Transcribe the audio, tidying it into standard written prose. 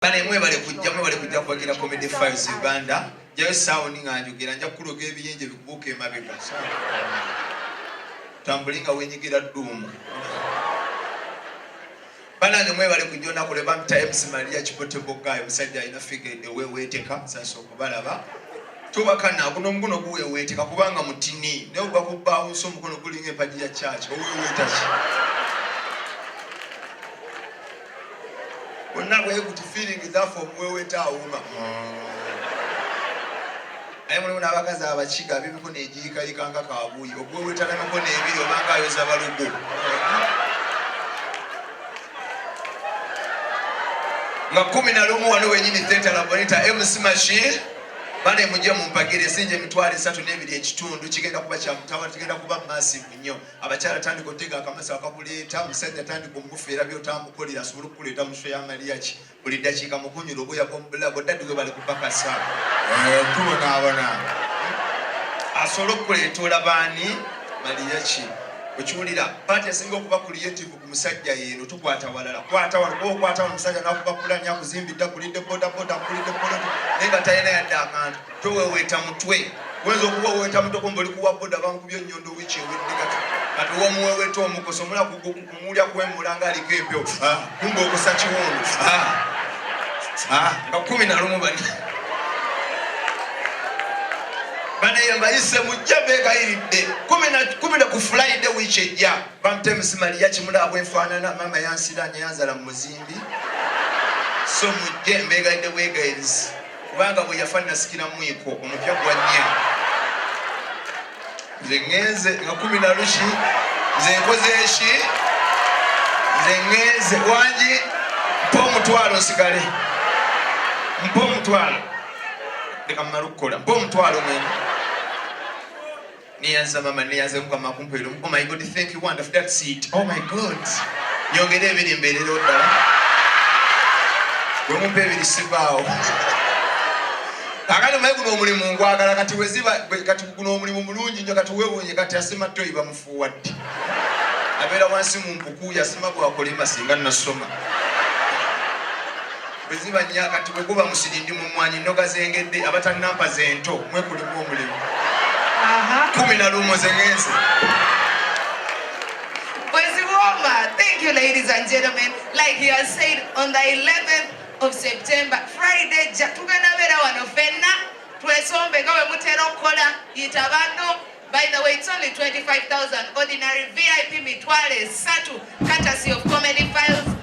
Bane mwe bale kujja kwagira Comedy Files Uganda. Jayo sound nganjogera nja kuloga ebiyenje bikubuke mabega. Tambulinga wenyigira ddumu. Banange mwe bale kujjona kule bamta MC Maria Chipote Bogayo musajja ina figure weteka sasa okubalaba. Tubakana kuno mguno guwe weteka kubanga mutini ne uba kubba unso mukono gulinge paji ya church owe wetachi. Wonna we kuti feeling therefore mwewe tauma. Ayi muli abakaza abachiga bibiko nejika ikanga kabuyi ogwewe talama ko nebiri obanga ayoza balugo. Nga 11 wano wenyini theater laboratory MC Machine bane mujye mumpagire sinje mitwale 32 ekitundu kigenda kuba kya mutawa kigenda kuba massive nnyo abakyala tandi kotega akamasa akakuleta musajja tandi kumufera byo tamukolera asubulu kuleta musho ya Mariachi buli dakika mukunyulo boya kombula bodadde we bali kupaka sana tubona abana asolo kuletola bani Mariachi okiwulira pati asinga okuba creative ku musajja yeno tukwata walala kwata omusajja nakubakulanya kuzimbidda kulidde boda nenga tayina yadde akantu toweweta mutwe wenza okuba weweta mutwe komboli kuwa boda bankubyo nnyondo wiiki ewedde kati womuweweta omukoso omula kumulya kwemulanga aliko empewo kumba okusa kiwundu nga 11 bani bane yambayise mujja begayiridde 10 ku Friday wiiki ejja bamte MC Maria kimula abwefaanana mama yansiranya yanzala mu muzimbi so mujje mbegayidde bwegayirizi kubanga bwe yafanna sikira mwiko omupya gwannya nze ngenze nga 10 lushi nze nkoze eki nze ngenze wangi mpa omutwalo nsigale mpa omutwalo leka mmala okukola mpa omutwalo mwene niyanza mama niyanze mukama kumpero oh my god thank you wonderful that's it oh my god nyongere ebiri mberero ddala gwe mumpe ebiri sibaawo akali mayi guno omulimu ngwagala kati weziba kati guno omulimu mulungi nnyo kati wewunye kati asima toyi bamufuuwadde abeera wansi mu mpuku yasima bwakolema singa nasoma weziba nnyo kati bwe guba musirindi mu mwanyi nnoga zengedde abatanampa zento mwekulimu omulimu 11 zengenze. Thank you, ladies and gentlemen. Like he has said, on the 11th of September, Friday, Jatugana Vera Wanofena, Twesombe Gawe Mutero Kola, Itabando. By the way, it's only 25,000 ordinary VIP Mitwale Satu, courtesy of Comedy Files.